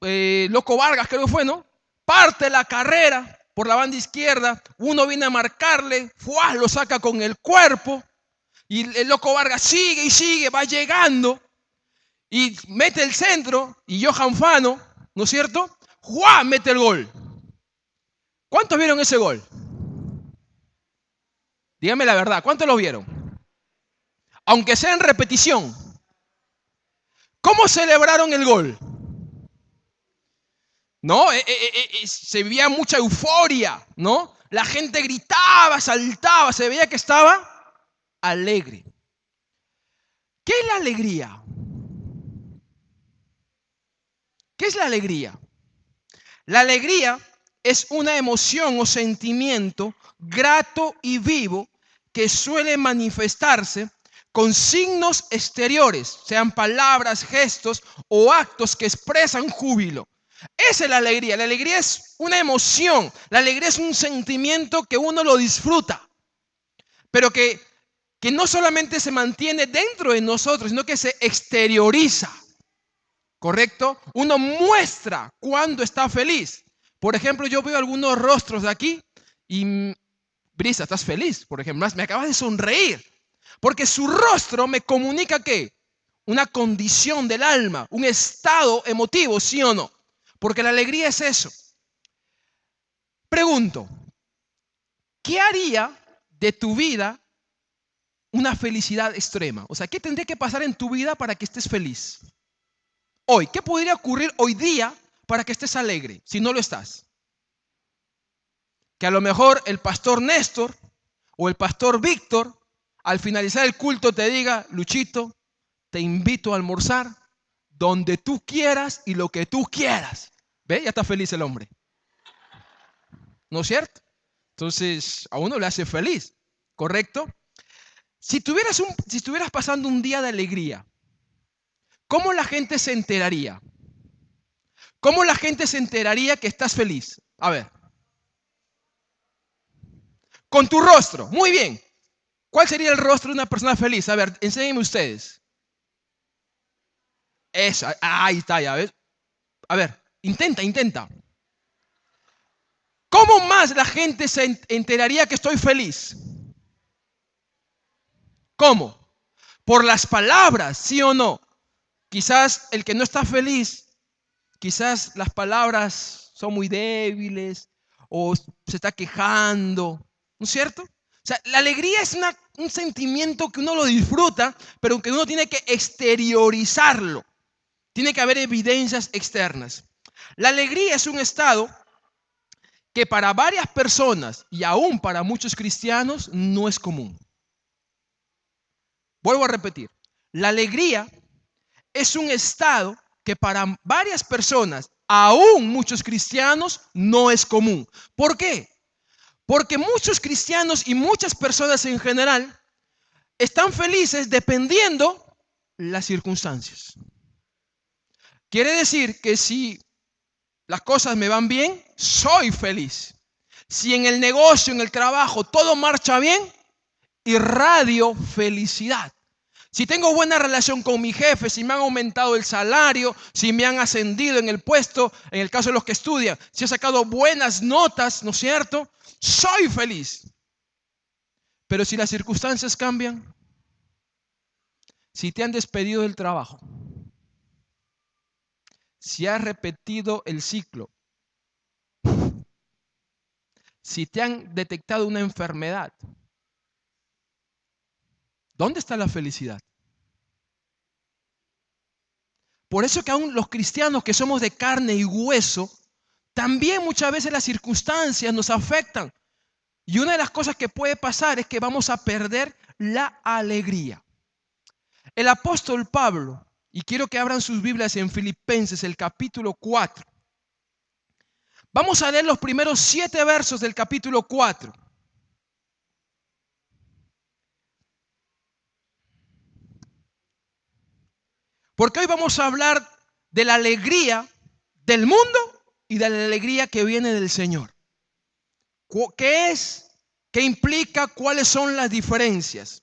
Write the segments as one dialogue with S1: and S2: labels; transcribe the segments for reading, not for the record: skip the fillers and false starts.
S1: Loco Vargas, creo que fue, ¿no? Parte la carrera por la banda izquierda, uno viene a marcarle, ¡fua!, lo saca con el cuerpo, y el Loco Vargas sigue y sigue, va llegando, y mete el centro, y Johan Fano, ¿no es cierto?, ¡juá!, mete el gol. ¿Cuántos vieron ese gol? Dígame la verdad, ¿cuántos lo vieron? Aunque sea en repetición. ¿Cómo celebraron el gol? ¿No? Se vivía mucha euforia, ¿no? La gente gritaba, saltaba, se veía que estaba alegre. ¿Qué es la alegría? ¿Qué es la alegría? La alegría es una emoción o sentimiento grato y vivo que suele manifestarse con signos exteriores, sean palabras, gestos o actos que expresan júbilo. Esa es la alegría. La alegría es una emoción. La alegría es un sentimiento que uno lo disfruta, pero que no solamente se mantiene dentro de nosotros, sino que se exterioriza. ¿Correcto? Uno muestra cuando está feliz. Por ejemplo, yo veo algunos rostros de aquí y, Brisa, ¿estás feliz? Por ejemplo, me acabas de sonreír. Porque su rostro me comunica ¿qué? Una condición del alma, un estado emotivo, ¿sí o no? Porque la alegría es eso. Pregunto, ¿qué haría de tu vida una felicidad extrema? O sea, ¿qué tendría que pasar en tu vida para que estés feliz? Hoy, ¿qué podría ocurrir hoy día para que estés alegre si no lo estás? Que a lo mejor el pastor Néstor o el pastor Víctor al finalizar el culto te diga: Luchito, te invito a almorzar donde tú quieras y lo que tú quieras. ¿Ve? Ya está feliz el hombre. ¿No es cierto? Entonces, a uno le hace feliz, ¿correcto? Si estuvieras pasando un día de alegría, ¿cómo la gente se enteraría? ¿Cómo la gente se enteraría que estás feliz? A ver. Con tu rostro. Muy bien. ¿Cuál sería el rostro de una persona feliz? A ver, enséñenme ustedes. Eso, ahí está, ya ves. A ver, intenta. ¿Cómo más la gente se enteraría que estoy feliz? ¿Cómo? Por las palabras, ¿sí o no? Quizás el que no está feliz, quizás las palabras son muy débiles o se está quejando, ¿no es cierto? O sea, la alegría es un sentimiento que uno lo disfruta, pero que uno tiene que exteriorizarlo. Tiene que haber evidencias externas. La alegría es un estado que para varias personas y aún para muchos cristianos no es común. Vuelvo a repetir. La alegría es un estado que para varias personas, aún muchos cristianos, no es común. ¿Por qué? Porque muchos cristianos y muchas personas en general están felices dependiendo las circunstancias. Quiere decir que si las cosas me van bien, soy feliz. Si en el negocio, en el trabajo, todo marcha bien, irradio felicidad. Si tengo buena relación con mi jefe, si me han aumentado el salario, si me han ascendido en el puesto, en el caso de los que estudian, si he sacado buenas notas, ¿no es cierto? Soy feliz. Pero si las circunstancias cambian, si te han despedido del trabajo, si has repetido el ciclo, si te han detectado una enfermedad, ¿dónde está la felicidad? Por eso que aún los cristianos que somos de carne y hueso, también muchas veces las circunstancias nos afectan. Y una de las cosas que puede pasar es que vamos a perder la alegría. El apóstol Pablo, y quiero que abran sus Biblias en Filipenses, el capítulo 4. Vamos a leer los primeros 7 versos del capítulo 4. Porque hoy vamos a hablar de la alegría del mundo y de la alegría que viene del Señor. ¿Qué es? ¿Qué implica? ¿Cuáles son las diferencias?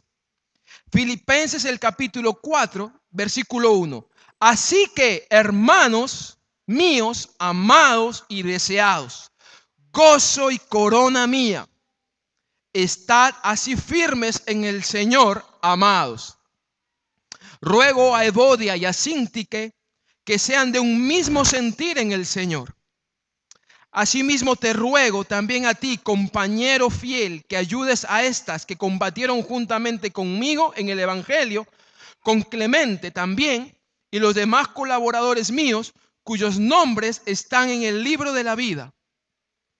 S1: Filipenses el capítulo 4, versículo 1. Así que, hermanos, míos, amados y deseados, gozo y corona mía. Estad así firmes en el Señor, amados. Ruego a Evodia y a Síntique que sean de un mismo sentir en el Señor. Asimismo te ruego también a ti, compañero fiel, que ayudes a estas que combatieron juntamente conmigo en el Evangelio, con Clemente también y los demás colaboradores míos, cuyos nombres están en el libro de la vida.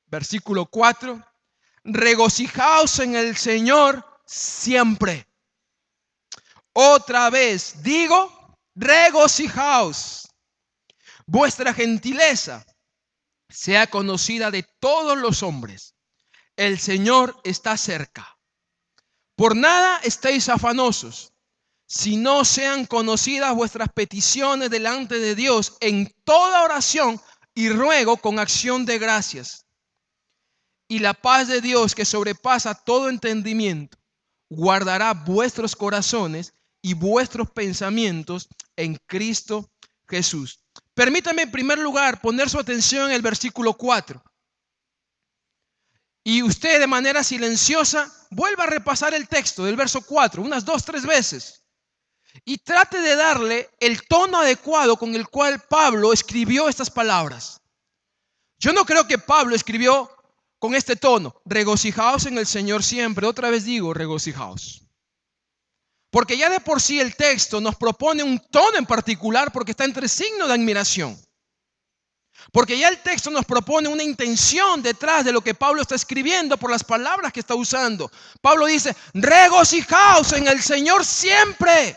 S1: Versículo 4. Regocijaos en el Señor siempre. Otra vez digo, regocijaos. Vuestra gentileza sea conocida de todos los hombres. El Señor está cerca. Por nada estéis afanosos, si no sean conocidas vuestras peticiones delante de Dios en toda oración y ruego con acción de gracias. Y la paz de Dios, que sobrepasa todo entendimiento, guardará vuestros corazones y vuestros pensamientos en Cristo Jesús. Permítame en primer lugar poner su atención en el versículo 4. Y usted de manera silenciosa vuelva a repasar el texto del verso 4 unas 2-3 veces. Y trate de darle el tono adecuado con el cual Pablo escribió estas palabras. Yo no creo que Pablo escribió con este tono: regocijaos en el Señor siempre. Otra vez digo, regocijaos. Porque ya de por sí el texto nos propone un tono en particular, porque está entre signos de admiración. Porque ya el texto nos propone una intención detrás de lo que Pablo está escribiendo por las palabras que está usando. Pablo dice, regocijaos en el Señor siempre.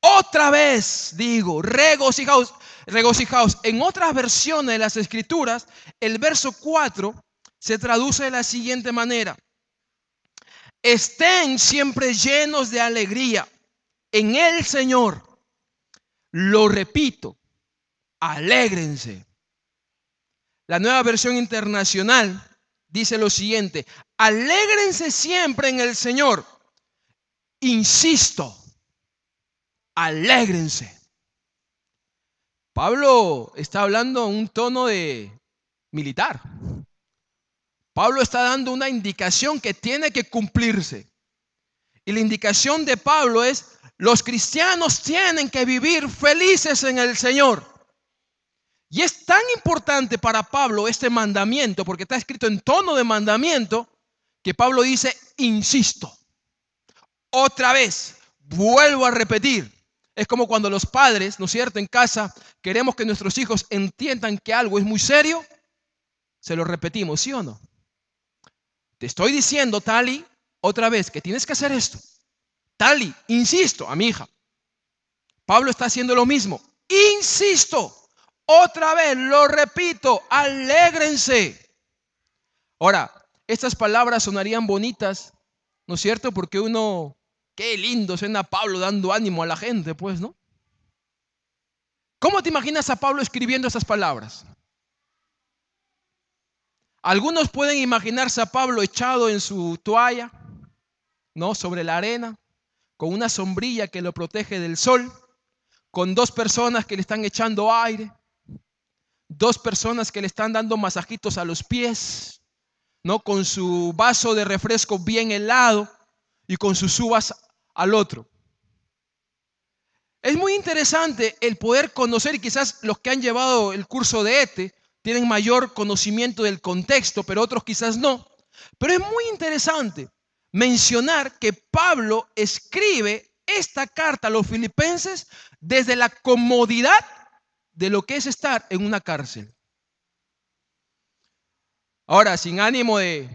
S1: Otra vez digo, regocijaos, regocijaos. En otras versiones de las Escrituras, el verso 4 se traduce de la siguiente manera: estén siempre llenos de alegría en el Señor. Lo repito, alégrense. La Nueva Versión Internacional dice lo siguiente: alégrense siempre en el Señor. Insisto, alégrense. Pablo está hablando en un tono de militar. Pablo está dando una indicación que tiene que cumplirse. Y la indicación de Pablo es: los cristianos tienen que vivir felices en el Señor. Y es tan importante para Pablo este mandamiento, porque está escrito en tono de mandamiento, que Pablo dice, insisto. Otra vez, vuelvo a repetir. Es como cuando los padres, ¿no es cierto?, en casa queremos que nuestros hijos entiendan que algo es muy serio. Se lo repetimos, ¿sí o no? Te estoy diciendo, Tali, otra vez, que tienes que hacer esto. Tali, insisto, a mi hija. Pablo está haciendo lo mismo. Insisto, otra vez, lo repito, alégrense. Ahora, estas palabras sonarían bonitas, ¿no es cierto? Porque uno, qué lindo suena Pablo dando ánimo a la gente, pues, ¿no? ¿Cómo te imaginas a Pablo escribiendo estas palabras? Algunos pueden imaginarse a Pablo echado en su toalla, ¿no?, sobre la arena, con una sombrilla que lo protege del sol, con dos personas que le están echando aire, dos personas que le están dando masajitos a los pies, ¿no?, con su vaso de refresco bien helado y con sus uvas al otro. Es muy interesante el poder conocer, y quizás los que han llevado el curso de ETE tienen mayor conocimiento del contexto, pero otros quizás no. Pero es muy interesante mencionar que Pablo escribe esta carta a los filipenses desde la comodidad de lo que es estar en una cárcel. Ahora, sin ánimo de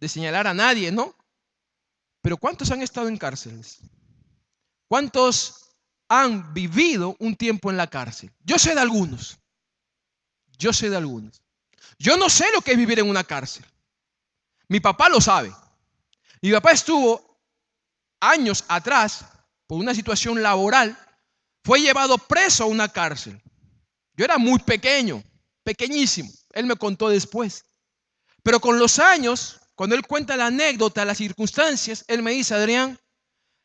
S1: señalar a nadie, ¿no? Pero ¿cuántos han estado en cárceles? ¿Cuántos han vivido un tiempo en la cárcel? Yo sé de algunos. Yo sé de algunos. Yo no sé lo que es vivir en una cárcel. Mi papá lo sabe. Mi papá estuvo años atrás, por una situación laboral, fue llevado preso a una cárcel. Yo era muy pequeño, pequeñísimo. Él me contó después. Pero con los años, cuando él cuenta la anécdota, las circunstancias, él me dice, Adrián,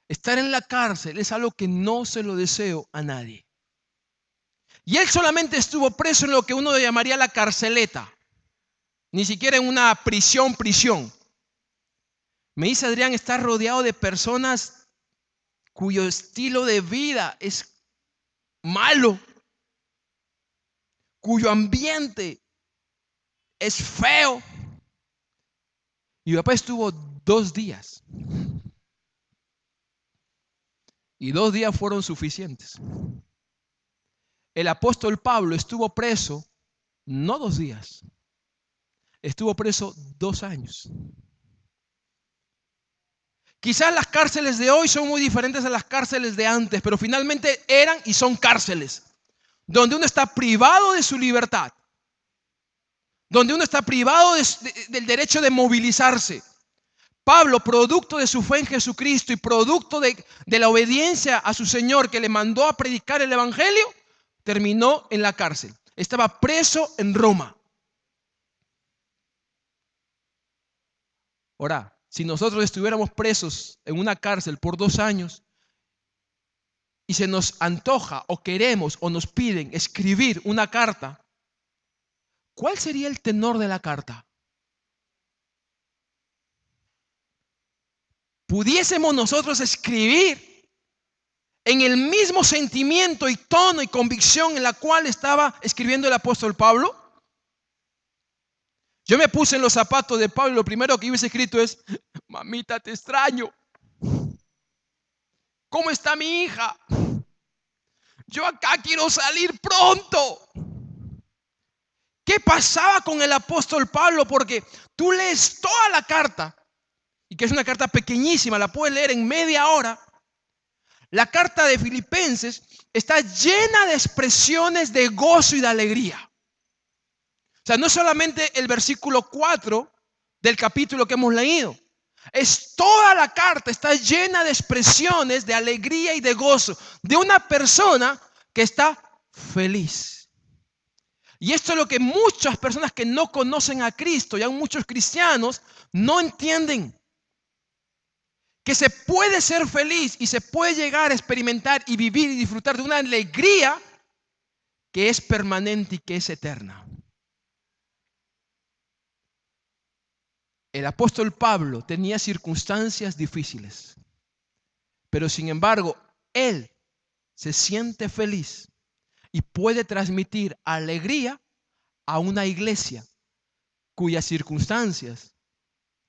S1: estar en la cárcel es algo que no se lo deseo a nadie. Y él solamente estuvo preso en lo que uno llamaría la carceleta. Ni siquiera en una prisión. Me dice Adrián, está rodeado de personas cuyo estilo de vida es malo, cuyo ambiente es feo. Y mi papá estuvo 2 días. Y 2 días fueron suficientes. El apóstol Pablo estuvo preso no 2 días, estuvo preso 2 años. Quizás las cárceles de hoy son muy diferentes a las cárceles de antes, pero finalmente eran y son cárceles, donde uno está privado de su libertad, donde uno está privado del derecho de movilizarse. Pablo, producto de su fe en Jesucristo y producto de la obediencia a su Señor que le mandó a predicar el Evangelio, terminó en la cárcel. Estaba preso en Roma. Ahora, si nosotros estuviéramos presos en una cárcel por 2 años y se nos antoja o queremos o nos piden escribir una carta, ¿cuál sería el tenor de la carta? ¿Pudiésemos nosotros escribir en el mismo sentimiento y tono y convicción en la cual estaba escribiendo el apóstol Pablo? Yo me puse en los zapatos de Pablo y lo primero que hubiese escrito es: mamita, te extraño. ¿Cómo está mi hija? Yo acá quiero salir pronto. ¿Qué pasaba con el apóstol Pablo? Porque tú lees toda la carta, y que es una carta pequeñísima, la puedes leer en media hora. La carta de Filipenses está llena de expresiones de gozo y de alegría. O sea, no es solamente el versículo 4 del capítulo que hemos leído. Es toda la carta, está llena de expresiones de alegría y de gozo de una persona que está feliz. Y esto es lo que muchas personas que no conocen a Cristo, y aún muchos cristianos, no entienden. Que se puede ser feliz y se puede llegar a experimentar y vivir y disfrutar de una alegría que es permanente y que es eterna. El apóstol Pablo tenía circunstancias difíciles, pero sin embargo, él se siente feliz y puede transmitir alegría a una iglesia cuyas circunstancias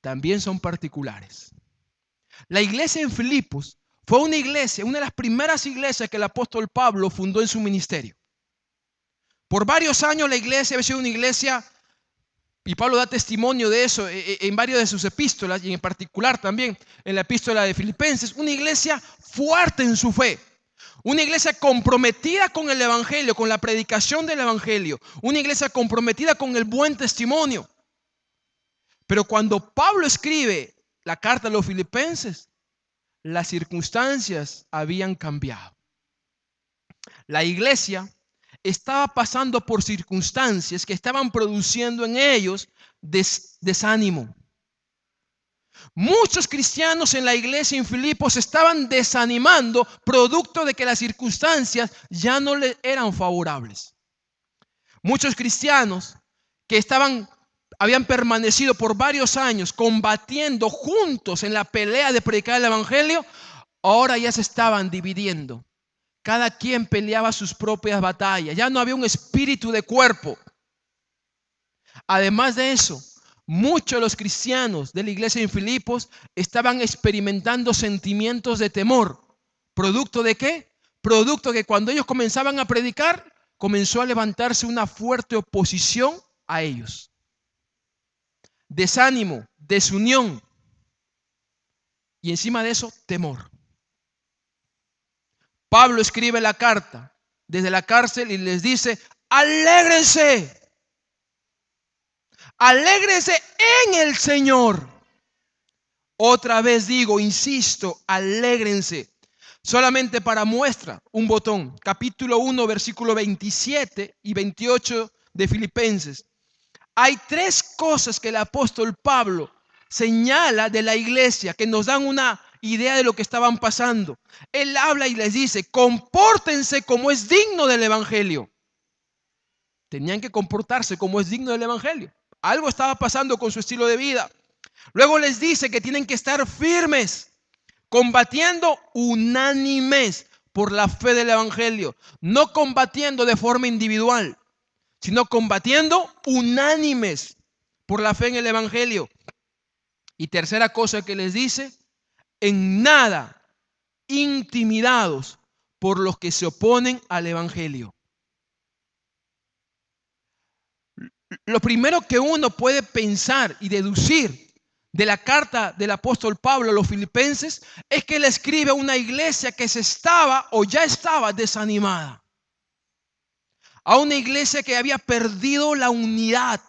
S1: también son particulares. La iglesia en Filipos fue una iglesia, una de las primeras iglesias que el apóstol Pablo fundó en su ministerio. Por varios años la iglesia había sido una iglesia, y Pablo da testimonio de eso en varias de sus epístolas, y en particular también en la epístola de Filipenses, una iglesia fuerte en su fe, una iglesia comprometida con el evangelio, con la predicación del evangelio, una iglesia comprometida con el buen testimonio. Pero cuando Pablo escribe la carta a los filipenses, las circunstancias habían cambiado. La iglesia estaba pasando por circunstancias que estaban produciendo en ellos desánimo. Muchos cristianos en la iglesia en Filipos estaban desanimando producto de que las circunstancias ya no les eran favorables. Muchos cristianos que habían permanecido por varios años combatiendo juntos en la pelea de predicar el evangelio, ahora ya se estaban dividiendo. Cada quien peleaba sus propias batallas. Ya no había un espíritu de cuerpo. Además de eso, muchos de los cristianos de la iglesia en Filipos estaban experimentando sentimientos de temor. ¿Producto de qué? Producto de que cuando ellos comenzaban a predicar, comenzó a levantarse una fuerte oposición a ellos. Desánimo, desunión y encima de eso, temor. Pablo escribe la carta desde la cárcel y les dice: alégrense, alégrense en el Señor. Otra vez digo, insisto, alégrense. Solamente para muestra, un botón, capítulo 1, versículo 27 y 28 de Filipenses. Hay 3 cosas que el apóstol Pablo señala de la iglesia que nos dan una idea de lo que estaban pasando. Él habla y les dice: compórtense como es digno del evangelio. Tenían que comportarse como es digno del Evangelio. Algo estaba pasando con su estilo de vida. Luego les dice que tienen que estar firmes, combatiendo unánimes por la fe del Evangelio. No combatiendo de forma individual, sino combatiendo unánimes por la fe en el Evangelio. Y tercera cosa que les dice, en nada intimidados por los que se oponen al Evangelio. Lo primero que uno puede pensar y deducir de la carta del apóstol Pablo a los filipenses es que él escribe a una iglesia que se estaba o ya estaba desanimada. A una iglesia que había perdido la unidad.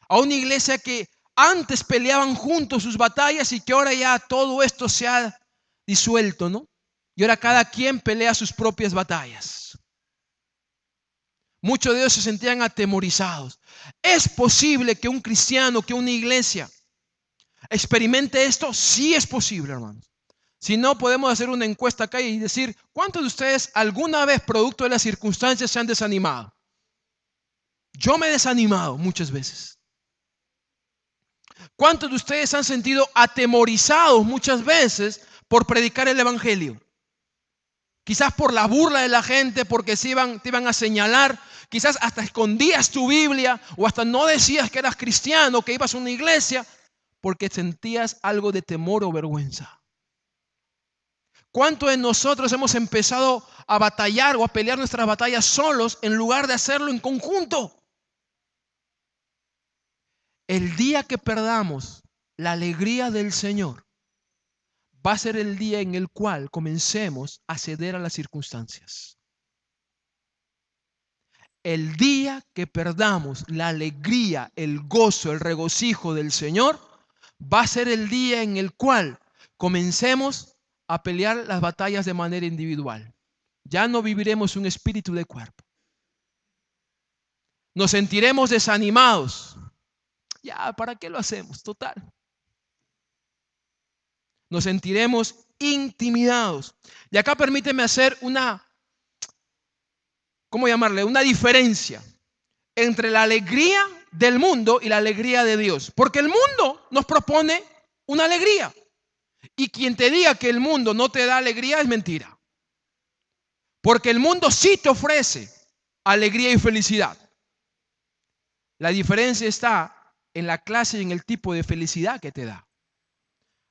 S1: A una iglesia que antes peleaban juntos sus batallas y que ahora ya todo esto se ha disuelto, ¿no? Y ahora cada quien pelea sus propias batallas. Muchos de ellos se sentían atemorizados. ¿Es posible que un cristiano, que una iglesia experimente esto? Sí es posible, hermanos. Si no, podemos hacer una encuesta acá y decir, ¿cuántos de ustedes alguna vez, producto de las circunstancias, se han desanimado? Yo me he desanimado muchas veces. ¿Cuántos de ustedes han sentido atemorizados muchas veces por predicar el Evangelio? Quizás por la burla de la gente, porque te iban a señalar. Quizás hasta escondías tu Biblia o hasta no decías que eras cristiano, que ibas a una iglesia, porque sentías algo de temor o vergüenza. ¿Cuántos de nosotros hemos empezado a batallar o a pelear nuestras batallas solos en lugar de hacerlo en conjunto? El día que perdamos la alegría del Señor va a ser el día en el cual comencemos a ceder a las circunstancias. El día que perdamos la alegría, el gozo, el regocijo del Señor, va a ser el día en el cual comencemos a pelear las batallas de manera individual. Ya no viviremos un espíritu de cuerpo. Nos sentiremos desanimados. Ya, ¿para qué lo hacemos? Total. Nos sentiremos intimidados. Y acá permíteme hacer una diferencia entre la alegría del mundo y la alegría de Dios. Porque el mundo nos propone una alegría. Y quien te diga que el mundo no te da alegría es mentira. Porque el mundo sí te ofrece alegría y felicidad. La diferencia está en la clase y en el tipo de felicidad que te da.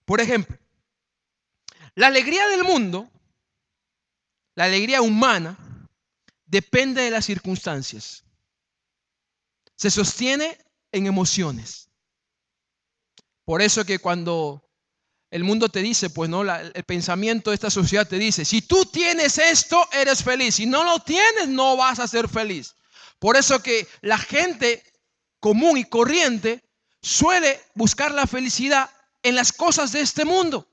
S1: Por ejemplo, la alegría del mundo, la alegría humana, depende de las circunstancias. Se sostiene en emociones. Por eso que cuando el mundo te dice, pues no, el pensamiento de esta sociedad te dice, si tú tienes esto, eres feliz. Si no lo tienes, no vas a ser feliz. Por eso que la gente común y corriente suele buscar la felicidad en las cosas de este mundo.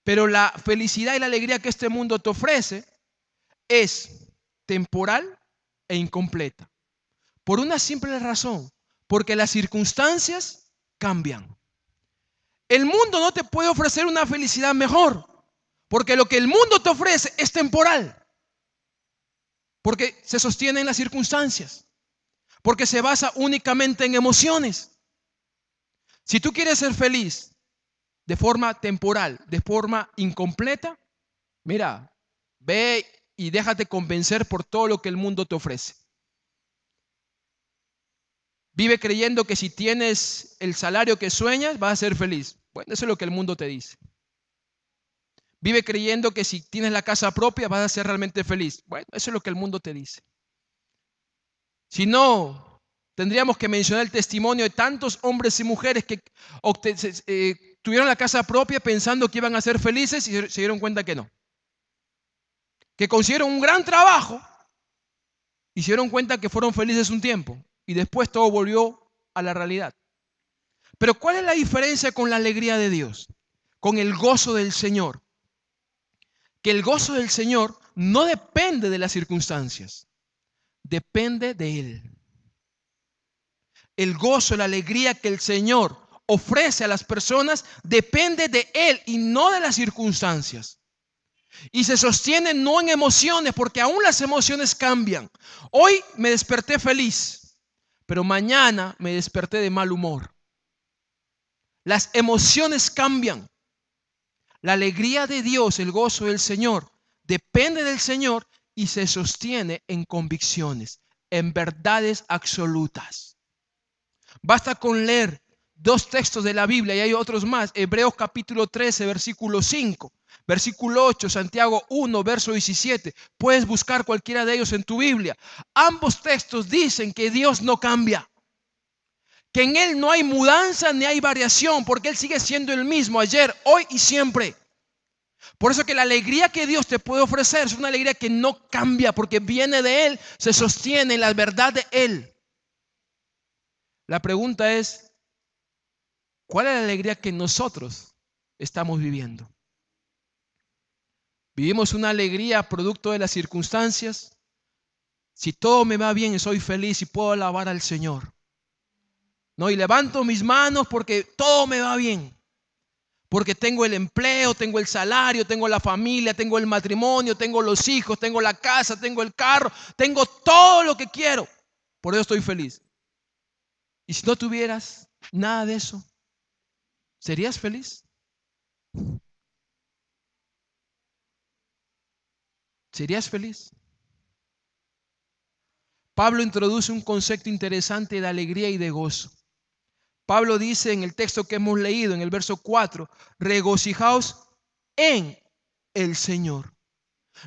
S1: Pero la felicidad y la alegría que este mundo te ofrece es temporal e incompleta. Por una simple razón, porque las circunstancias cambian. El mundo no te puede ofrecer una felicidad mejor, porque lo que el mundo te ofrece es temporal, porque se sostiene en las circunstancias, porque se basa únicamente en emociones. Si tú quieres ser feliz de forma temporal, de forma incompleta, mira, ve y déjate convencer por todo lo que el mundo te ofrece. Vive creyendo que si tienes el salario que sueñas, vas a ser feliz. Bueno, eso es lo que el mundo te dice. Vive creyendo que si tienes la casa propia, vas a ser realmente feliz. Bueno, eso es lo que el mundo te dice. Si no, tendríamos que mencionar el testimonio de tantos hombres y mujeres que tuvieron la casa propia pensando que iban a ser felices y se dieron cuenta que no. Que consiguieron un gran trabajo y se dieron cuenta que fueron felices un tiempo y después todo volvió a la realidad. Pero ¿cuál es la diferencia con la alegría de Dios? Con el gozo del Señor. Que el gozo del Señor no depende de las circunstancias, depende de Él. El gozo, la alegría que el Señor ofrece a las personas depende de Él y no de las circunstancias. Y se sostiene no en emociones, porque aún las emociones cambian. Hoy me desperté feliz, pero mañana me desperté de mal humor. Las emociones cambian. La alegría de Dios, el gozo del Señor, depende del Señor y se sostiene en convicciones, en verdades absolutas. Basta con leer 2 textos de la Biblia, y hay otros más. Hebreos capítulo 13, versículo 5, versículo 8, Santiago 1, verso 17. Puedes buscar cualquiera de ellos en tu Biblia. Ambos textos dicen que Dios no cambia, que en Él no hay mudanza ni hay variación, porque Él sigue siendo el mismo ayer, hoy y siempre. Por eso que la alegría que Dios te puede ofrecer es una alegría que no cambia, porque viene de Él, se sostiene en la verdad de Él. La pregunta es, ¿cuál es la alegría que nosotros estamos viviendo? ¿Vivimos una alegría producto de las circunstancias? Si todo me va bien, soy feliz y puedo alabar al Señor. No, y levanto mis manos porque todo me va bien. Porque tengo el empleo, tengo el salario, tengo la familia, tengo el matrimonio, tengo los hijos, tengo la casa, tengo el carro, tengo todo lo que quiero. Por eso estoy feliz. Y si no tuvieras nada de eso, ¿serías feliz? ¿Serías feliz? Pablo introduce un concepto interesante de alegría y de gozo. Pablo dice en el texto que hemos leído, en el verso 4, regocijaos en el Señor.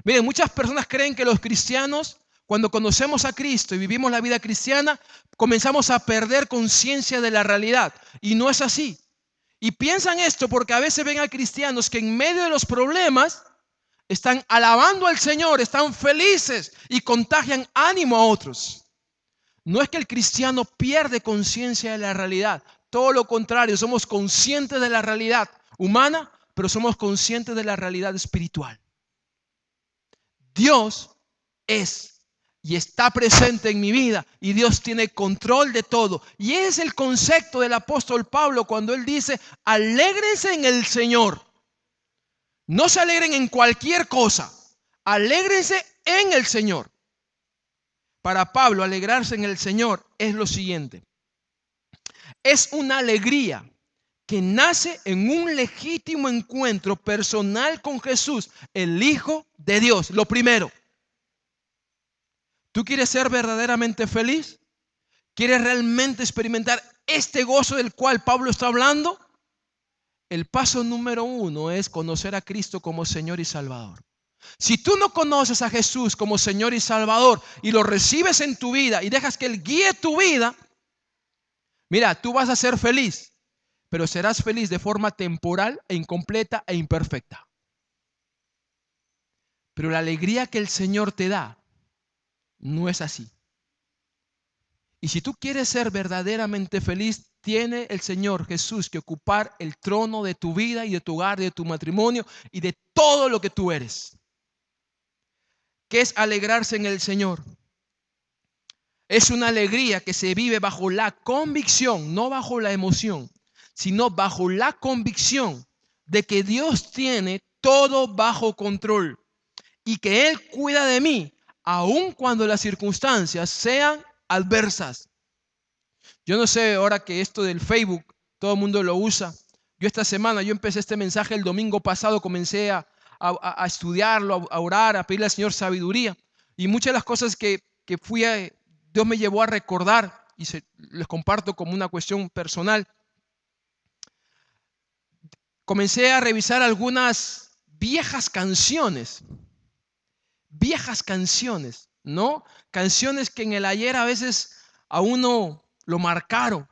S1: Miren, muchas personas creen que los cristianos, cuando conocemos a Cristo y vivimos la vida cristiana, comenzamos a perder conciencia de la realidad. Y no es así. Y piensan esto porque a veces ven a cristianos que en medio de los problemas están alabando al Señor, están felices y contagian ánimo a otros. No es que el cristiano pierde conciencia de la realidad. Todo lo contrario, somos conscientes de la realidad humana, pero somos conscientes de la realidad espiritual. Dios es y está presente en mi vida y Dios tiene control de todo. Y ese es el concepto del apóstol Pablo cuando él dice, alégrense en el Señor. No se alegren en cualquier cosa, alégrense en el Señor. Para Pablo, alegrarse en el Señor es lo siguiente. Es una alegría que nace en un legítimo encuentro personal con Jesús, el Hijo de Dios. Lo primero, ¿tú quieres ser verdaderamente feliz? ¿Quieres realmente experimentar este gozo del cual Pablo está hablando? El paso número 1 es conocer a Cristo como Señor y Salvador. Si tú no conoces a Jesús como Señor y Salvador y lo recibes en tu vida y dejas que Él guíe tu vida, mira, tú vas a ser feliz, pero serás feliz de forma temporal e incompleta e imperfecta. Pero la alegría que el Señor te da no es así. Y si tú quieres ser verdaderamente feliz, tiene el Señor Jesús que ocupar el trono de tu vida y de tu hogar, de tu matrimonio y de todo lo que tú eres. ¿Qué es alegrarse en el Señor? Es una alegría que se vive bajo la convicción, no bajo la emoción, sino bajo la convicción de que Dios tiene todo bajo control y que Él cuida de mí, aun cuando las circunstancias sean adversas. Yo no sé, ahora que esto del Facebook, todo el mundo lo usa. Yo esta semana, yo empecé este mensaje el domingo pasado, comencé a estudiarlo, a orar, a pedirle al Señor sabiduría. Y muchas de las cosas que Dios me llevó a recordar, y les comparto como una cuestión personal. Comencé a revisar algunas viejas canciones, ¿no? Canciones que en el ayer a veces a uno lo marcaron.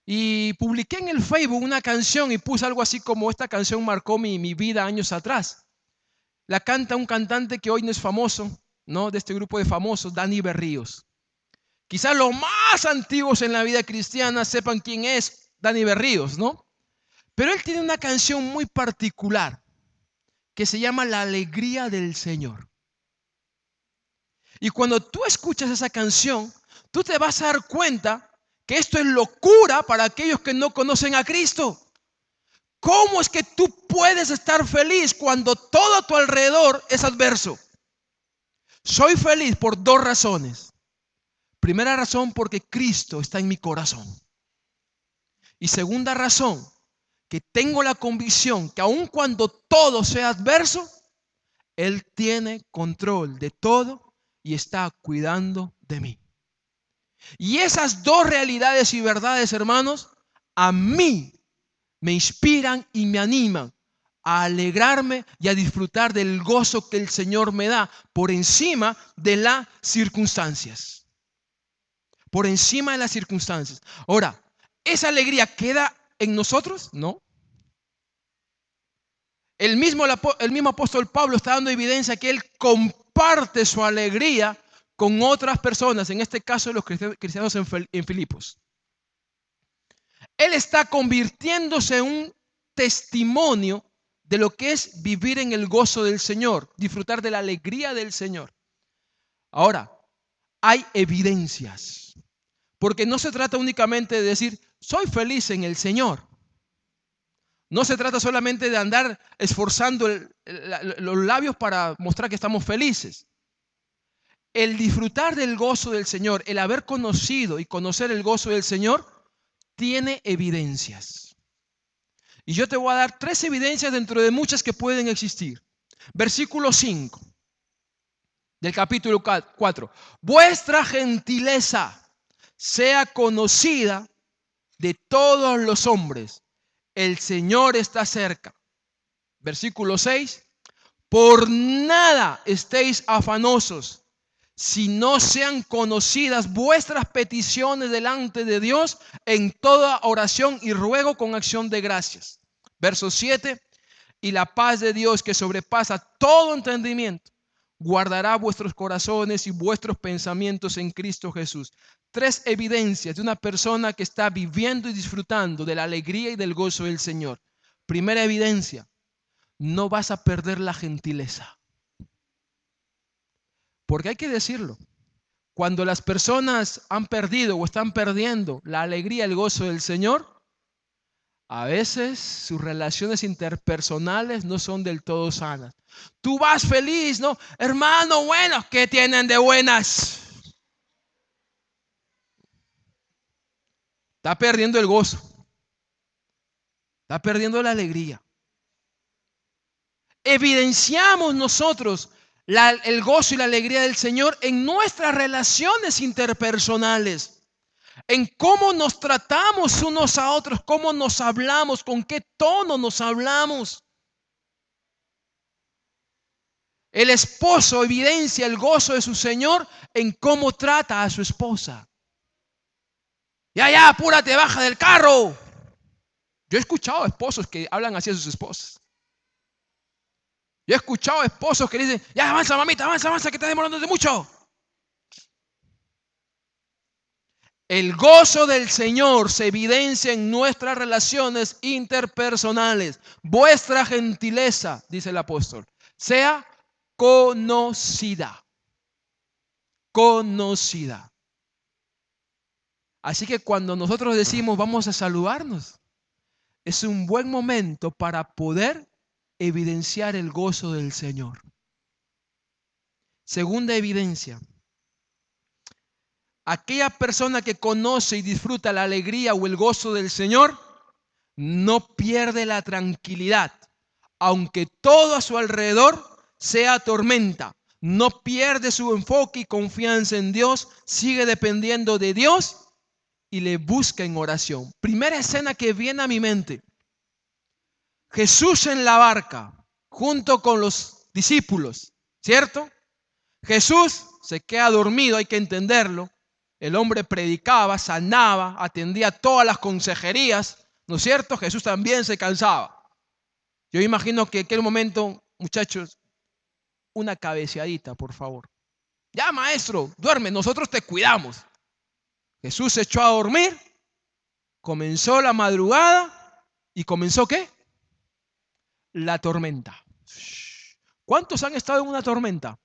S1: Y publiqué en el Facebook una canción y puse algo así como: esta canción marcó mi vida años atrás. La canta un cantante que hoy no es famoso, ¿no? De este grupo de famosos, Dani Berríos. Quizás los más antiguos en la vida cristiana sepan quién es Dani Berríos, ¿no? Pero él tiene una canción muy particular que se llama La Alegría del Señor. Y cuando tú escuchas esa canción, tú te vas a dar cuenta que esto es locura para aquellos que no conocen a Cristo. ¿Cómo es que tú puedes estar feliz cuando todo a tu alrededor es adverso? Soy feliz por dos razones. Primera razón, porque Cristo está en mi corazón. Y segunda razón, que tengo la convicción que aun cuando todo sea adverso, Él tiene control de todo y está cuidando de mí. Y esas dos realidades y verdades, hermanos, a mí me inspiran y me animan a alegrarme y a disfrutar del gozo que el Señor me da por encima de las circunstancias. Por encima de las circunstancias. Ahora, ¿esa alegría queda en nosotros? No. El mismo apóstol Pablo está dando evidencia que él comparte su alegría con otras personas, en este caso los cristianos en Filipos. Él está convirtiéndose en un testimonio de lo que es vivir en el gozo del Señor, disfrutar de la alegría del Señor. Ahora, hay evidencias, porque no se trata únicamente de decir, soy feliz en el Señor. No se trata solamente de andar esforzando los labios para mostrar que estamos felices. El disfrutar del gozo del Señor, el haber conocido y conocer el gozo del Señor, tiene evidencias. Y yo te voy a dar 3 evidencias dentro de muchas que pueden existir. Versículo 5 del capítulo 4. Vuestra gentileza sea conocida de todos los hombres. El Señor está cerca. Versículo 6. Por nada estéis afanosos, si no sean conocidas vuestras peticiones delante de Dios en toda oración y ruego con acción de gracias. Verso 7. Y la paz de Dios, que sobrepasa todo entendimiento, guardará vuestros corazones y vuestros pensamientos en Cristo Jesús. 3 evidencias de una persona que está viviendo y disfrutando de la alegría y del gozo del Señor. Primera evidencia: no vas a perder la gentileza. Porque hay que decirlo, cuando las personas han perdido o están perdiendo la alegría, el gozo del Señor, a veces sus relaciones interpersonales no son del todo sanas. Tú vas feliz, ¿no? Hermano, bueno, ¿qué tienen de buenas? Está perdiendo el gozo. Está perdiendo la alegría. Evidenciamos nosotros el gozo y la alegría del Señor en nuestras relaciones interpersonales, en cómo nos tratamos unos a otros, cómo nos hablamos, con qué tono nos hablamos. El esposo evidencia el gozo de su Señor en cómo trata a su esposa. Ya, apúrate, baja del carro. Yo he escuchado esposos que hablan así a sus esposas. Yo he escuchado esposos que dicen, ya avanza mamita, avanza, que estás demorándote mucho. El gozo del Señor se evidencia en nuestras relaciones interpersonales. Vuestra gentileza, dice el apóstol, sea conocida. Conocida. Así que cuando nosotros decimos vamos a saludarnos, es un buen momento para poder evidenciar el gozo del Señor. Segunda evidencia: aquella persona que conoce y disfruta la alegría o el gozo del Señor no pierde la tranquilidad, aunque todo a su alrededor sea tormenta. No pierde su enfoque y confianza en Dios, sigue dependiendo de Dios y le busca en oración. Primera escena que viene a mi mente: Jesús en la barca junto con los discípulos, ¿cierto? Jesús se queda dormido, hay que entenderlo. El hombre predicaba, sanaba, atendía todas las consejerías, ¿no es cierto? Jesús también se cansaba. Yo imagino que en aquel momento, muchachos, una cabeceadita, por favor. Ya, maestro, duerme, nosotros te cuidamos. Jesús se echó a dormir, comenzó la madrugada y comenzó ¿qué? La tormenta. ¿Cuántos han estado en una tormenta?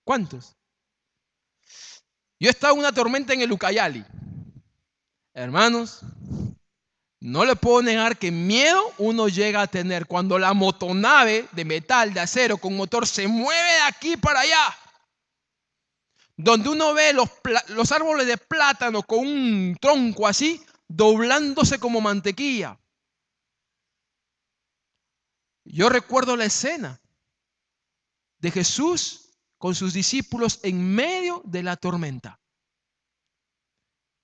S1: ¿Cuántos? Yo he estado en una tormenta en el Ucayali. Hermanos, No le puedo negar que miedo uno llega a tener cuando la motonave de metal, de acero, con motor se mueve de aquí para allá. Donde uno ve los árboles de plátano con un tronco así, doblándose como mantequilla. Yo recuerdo la escena de Jesús con sus discípulos en medio de la tormenta.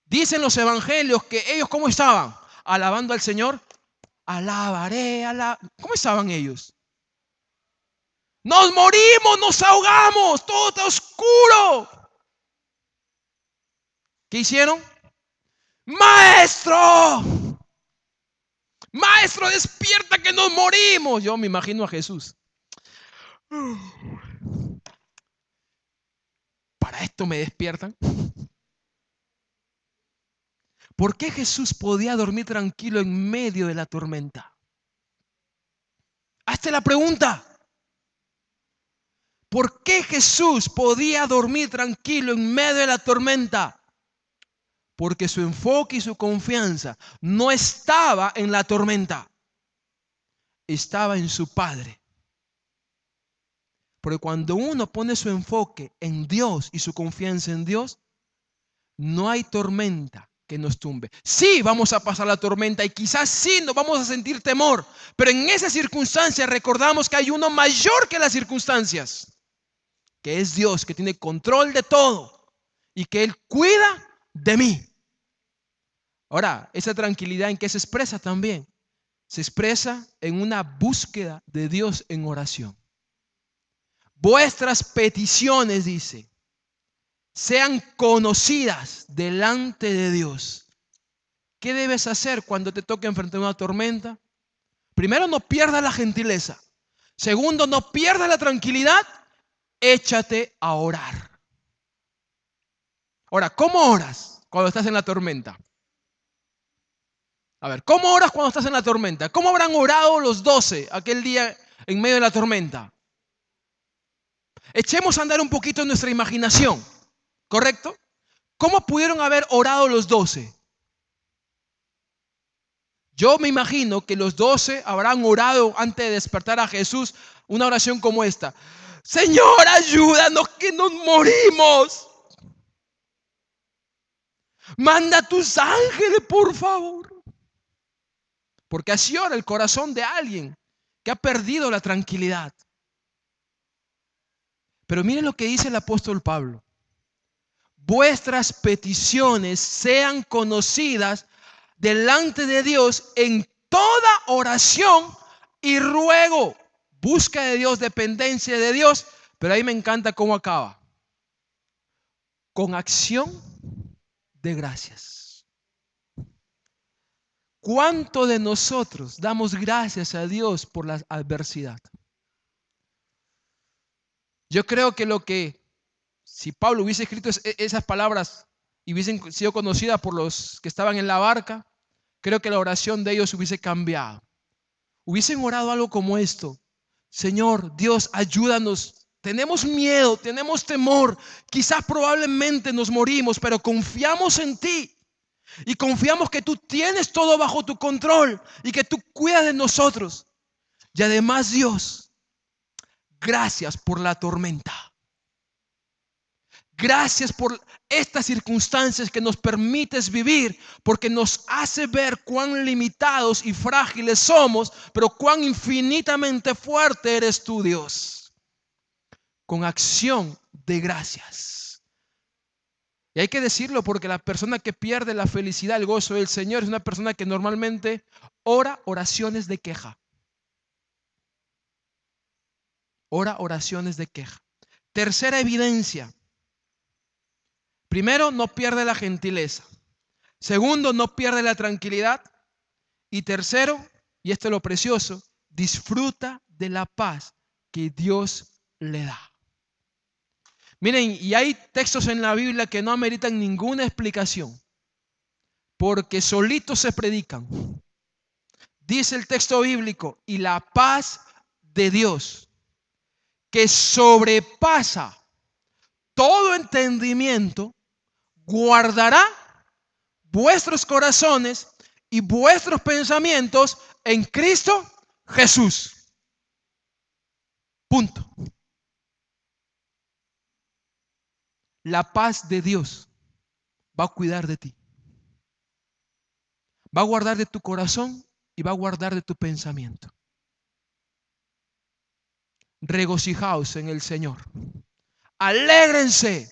S1: Dicen los evangelios que ellos, ¿cómo estaban? Alabando al Señor. Alabaré, ¿Cómo estaban ellos? Nos morimos, nos ahogamos, todo está oscuro. ¿Qué hicieron? Maestro, maestro, despierta que nos morimos. Yo me imagino a Jesús. ¿Para esto me despiertan? ¿Por qué Jesús podía dormir tranquilo en medio de la tormenta? Hazte la pregunta. ¿Por qué Jesús podía dormir tranquilo en medio de la tormenta? Porque su enfoque y su confianza no estaba en la tormenta, estaba en su Padre. Porque cuando uno pone su enfoque en Dios y su confianza en Dios, no hay tormenta que nos tumbe. Sí, vamos a pasar la tormenta y quizás sí nos vamos a sentir temor, pero en esas circunstancias recordamos que hay uno mayor que las circunstancias, que es Dios, que tiene control de todo y que Él cuida de mí. Ahora, esa tranquilidad, ¿en qué se expresa también? Se expresa en una búsqueda de Dios en oración. Vuestras peticiones, dice, sean conocidas delante de Dios. ¿Qué debes hacer cuando te toque enfrentar una tormenta? Primero, no pierdas la gentileza. Segundo, no pierdas la tranquilidad. Échate a orar. Ahora, ¿cómo oras cuando estás en la tormenta? A ver, ¿cómo oras cuando estás en la tormenta? ¿Cómo habrán orado los 12 aquel día en medio de la tormenta? Echemos a andar un poquito en nuestra imaginación, ¿correcto? ¿Cómo pudieron haber orado los 12? Yo me imagino que los 12 habrán orado antes de despertar a Jesús una oración como esta. Señor, ayúdanos que nos morimos. Manda tus ángeles, por favor. Porque así ora el corazón de alguien que ha perdido la tranquilidad. Pero miren lo que dice el apóstol Pablo. Vuestras peticiones sean conocidas delante de Dios en toda oración y ruego. Busca de Dios, dependencia de Dios. Pero ahí me encanta cómo acaba. Con acción de gracias. ¿Cuánto de nosotros damos gracias a Dios por la adversidad? Yo creo que si Pablo hubiese escrito esas palabras y hubiesen sido conocidas por los que estaban en la barca, creo que la oración de ellos hubiese cambiado. Hubiesen orado algo como esto. Señor, Dios, ayúdanos. Tenemos miedo, tenemos temor. Quizás probablemente nos morimos, pero confiamos en ti. Y confiamos que tú tienes todo bajo tu control y que tú cuidas de nosotros. Y además, Dios, gracias por la tormenta. Gracias por estas circunstancias que nos permites vivir, porque nos hace ver cuán limitados y frágiles somos, pero cuán infinitamente fuerte eres tú, Dios. Con acción de gracias. Y hay que decirlo porque la persona que pierde la felicidad, el gozo del Señor, es una persona que normalmente ora oraciones de queja. Ora oraciones de queja. Tercera evidencia. Primero, no pierde la gentileza. Segundo, no pierde la tranquilidad. Y tercero, y esto es lo precioso, disfruta de la paz que Dios le da. Miren, y hay textos en la Biblia que no ameritan ninguna explicación, porque solitos se predican. Dice el texto bíblico, y la paz de Dios, que sobrepasa todo entendimiento, guardará vuestros corazones y vuestros pensamientos en Cristo Jesús. Punto. La paz de Dios va a cuidar de ti. Va a guardar de tu corazón y va a guardar de tu pensamiento. Regocijaos en el Señor. Alégrense.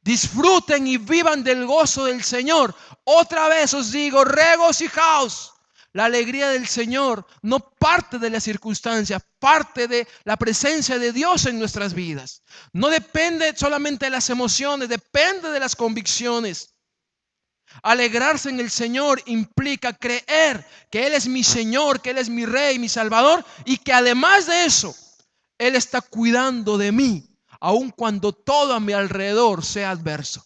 S1: Disfruten y vivan del gozo del Señor. Otra vez os digo, regocijaos. La alegría del Señor no parte de las circunstancias, parte de la presencia de Dios en nuestras vidas. No depende solamente de las emociones, depende de las convicciones. Alegrarse en el Señor implica creer que Él es mi Señor, que Él es mi Rey, mi Salvador, y que además de eso, Él está cuidando de mí, aun cuando todo a mi alrededor sea adverso.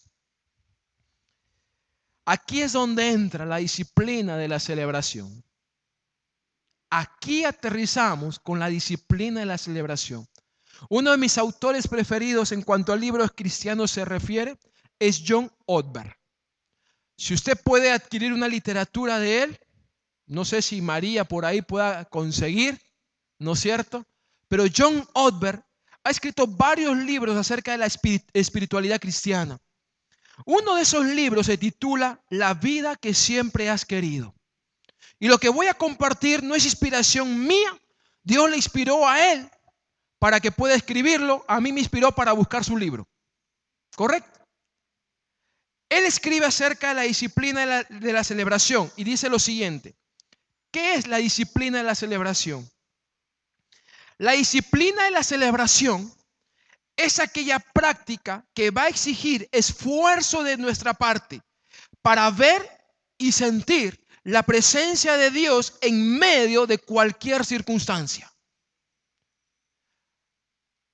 S1: Aquí es donde entra la disciplina de la celebración. Aquí aterrizamos con la disciplina de la celebración. Uno de mis autores preferidos en cuanto a libros cristianos se refiere es John Ortberg. Si usted puede adquirir una literatura de él, no sé si María por ahí pueda conseguir, ¿no es cierto? Pero John Ortberg ha escrito varios libros acerca de la espiritualidad cristiana. Uno de esos libros se titula La vida que siempre has querido. Y lo que voy a compartir no es inspiración mía. Dios le inspiró a él para que pueda escribirlo. A mí me inspiró para buscar su libro. ¿Correcto? Él escribe acerca de la disciplina de la celebración y dice lo siguiente. ¿Qué es la disciplina de la celebración? La disciplina de la celebración es aquella práctica que va a exigir esfuerzo de nuestra parte para ver y sentir la presencia de Dios en medio de cualquier circunstancia.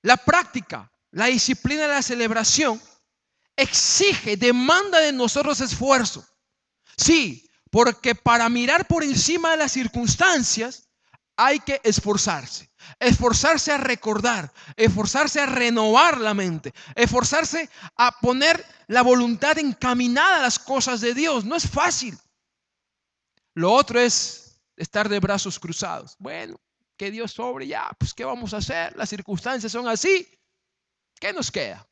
S1: La práctica, la disciplina de la celebración exige, demanda de nosotros esfuerzo. Sí, porque para mirar por encima de las circunstancias hay que esforzarse. Esforzarse a recordar, esforzarse a renovar la mente, esforzarse a poner la voluntad encaminada a las cosas de Dios. No es fácil. Lo otro es estar de brazos cruzados. Bueno, que Dios sobre ya, pues ¿qué vamos a hacer? Las circunstancias son así. ¿Qué nos queda?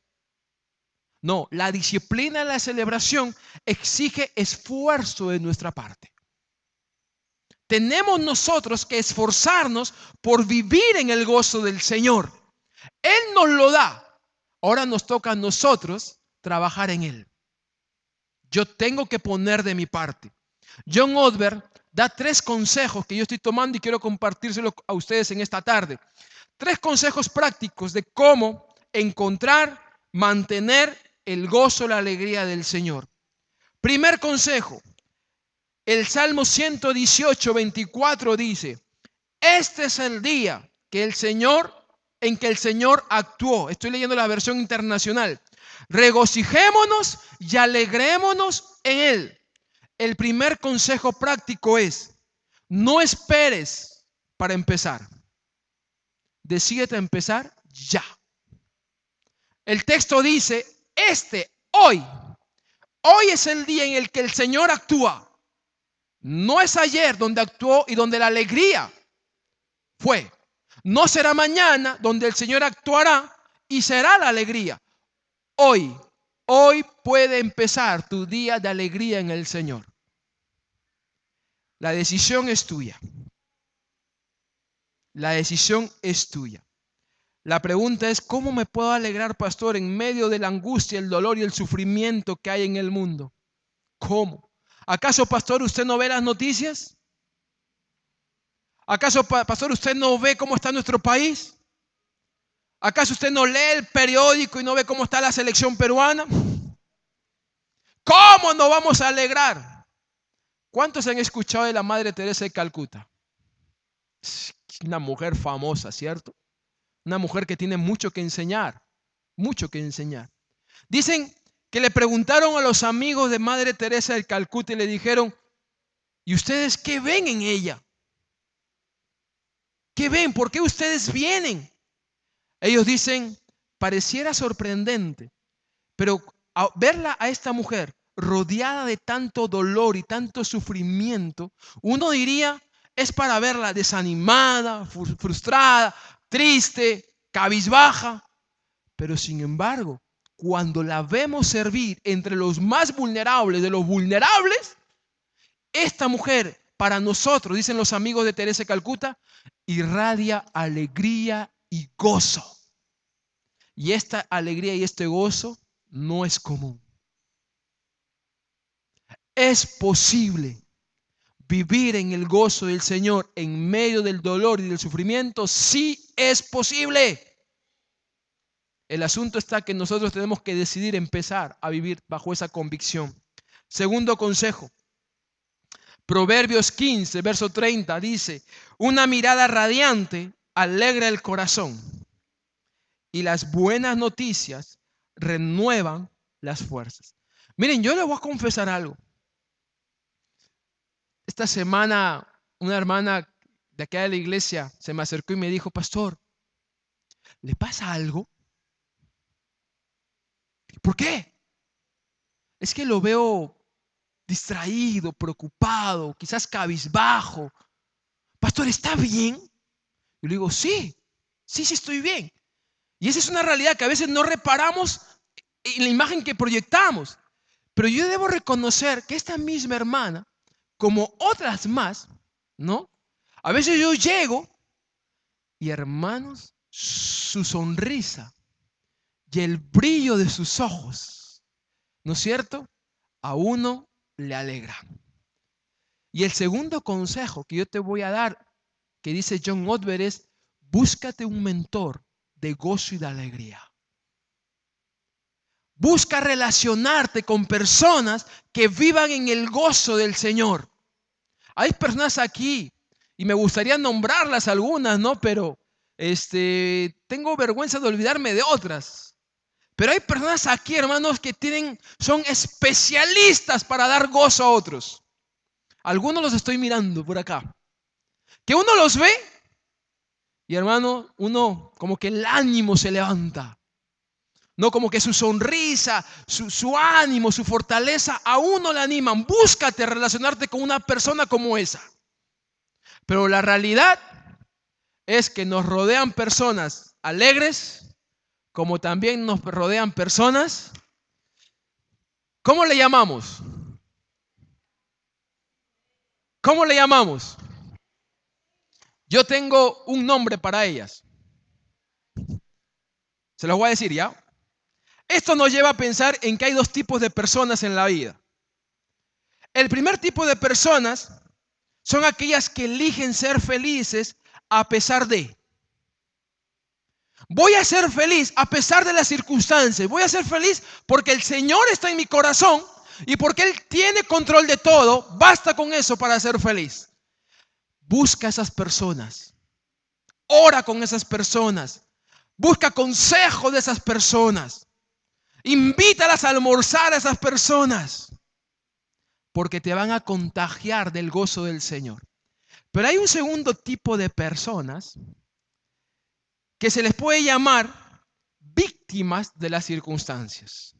S1: No, la disciplina de la celebración exige esfuerzo de nuestra parte. Tenemos nosotros que esforzarnos por vivir en el gozo del Señor. Él nos lo da. Ahora nos toca a nosotros trabajar en Él. Yo tengo que poner de mi parte. John Ortberg da 3 consejos que yo estoy tomando y quiero compartírselos a ustedes en esta tarde. 3 consejos prácticos de cómo encontrar, mantener el gozo, la alegría del Señor. Primer consejo. El Salmo 118, 24 dice, este es el día en que el Señor actuó. Estoy leyendo la versión internacional. Regocijémonos y alegrémonos en Él. El primer consejo práctico es, no esperes para empezar. Decídete a empezar ya. El texto dice, hoy es el día en el que el Señor actúa. No es ayer donde actuó y donde la alegría fue. No será mañana donde el Señor actuará y será la alegría. Hoy puede empezar tu día de alegría en el Señor. La decisión es tuya. La decisión es tuya. La pregunta es, ¿cómo me puedo alegrar, pastor, en medio de la angustia, el dolor y el sufrimiento que hay en el mundo? ¿Cómo? ¿Acaso, pastor, usted no ve las noticias? ¿Acaso, pastor, usted no ve cómo está nuestro país? ¿Acaso usted no lee el periódico y no ve cómo está la selección peruana? ¿Cómo nos vamos a alegrar? ¿Cuántos han escuchado de la Madre Teresa de Calcuta? Una mujer famosa, ¿cierto? Una mujer que tiene mucho que enseñar, mucho que enseñar. Dicen que le preguntaron a los amigos de Madre Teresa de Calcuta y le dijeron, ¿y ustedes qué ven en ella? ¿Qué ven? ¿Por qué ustedes vienen? Ellos dicen, pareciera sorprendente, pero verla a esta mujer rodeada de tanto dolor y tanto sufrimiento, uno diría, es para verla desanimada, frustrada, triste, cabizbaja. Pero sin embargo, cuando la vemos servir entre los más vulnerables de los vulnerables, esta mujer, para nosotros, dicen los amigos de Teresa de Calcuta, irradia alegría y gozo. Y esta alegría y este gozo no es común. Es posible vivir en el gozo del Señor en medio del dolor y del sufrimiento. Sí es posible. El asunto está que nosotros tenemos que decidir empezar a vivir bajo esa convicción. Segundo consejo. Proverbios 15, verso 30 dice, una mirada radiante alegra el corazón y las buenas noticias renuevan las fuerzas. Miren, yo les voy a confesar algo. Esta semana una hermana de acá de la iglesia se me acercó y me dijo, pastor, ¿le pasa algo? ¿Por qué? Es que lo veo distraído, preocupado, quizás cabizbajo. Pastor, ¿está bien? Yo le digo, sí estoy bien. Y esa es una realidad que a veces no reparamos en la imagen que proyectamos. Pero yo debo reconocer que esta misma hermana, como otras más, ¿no? A veces yo llego y, hermanos, su sonrisa y el brillo de sus ojos, ¿no es cierto?, a uno le alegra. Y el segundo consejo que yo te voy a dar, que dice John Ortberg, es búscate un mentor de gozo y de alegría. Busca relacionarte con personas que vivan en el gozo del Señor. Hay personas aquí, y me gustaría nombrarlas algunas, ¿no? Pero tengo vergüenza de olvidarme de otras. Pero hay personas aquí, hermanos, que son especialistas para dar gozo a otros. Algunos los estoy mirando por acá. Que uno los ve y, hermano, uno como que el ánimo se levanta. No, como que su sonrisa, su ánimo, su fortaleza a uno le animan. Búscate relacionarte con una persona como esa. Pero la realidad es que nos rodean personas alegres, como también nos rodean personas, ¿cómo le llamamos? ¿Cómo le llamamos? Yo tengo un nombre para ellas. Se los voy a decir, ¿ya? Esto nos lleva a pensar en que hay dos tipos de personas en la vida. El primer tipo de personas son aquellas que eligen ser felices a pesar de. Voy a ser feliz a pesar de las circunstancias. Voy a ser feliz porque el Señor está en mi corazón y porque Él tiene control de todo. Basta con eso para ser feliz. Busca a esas personas. Ora con esas personas. Busca consejo de esas personas. Invítalas a almorzar a esas personas. Porque te van a contagiar del gozo del Señor. Pero hay un segundo tipo de personas que se les puede llamar víctimas de las circunstancias.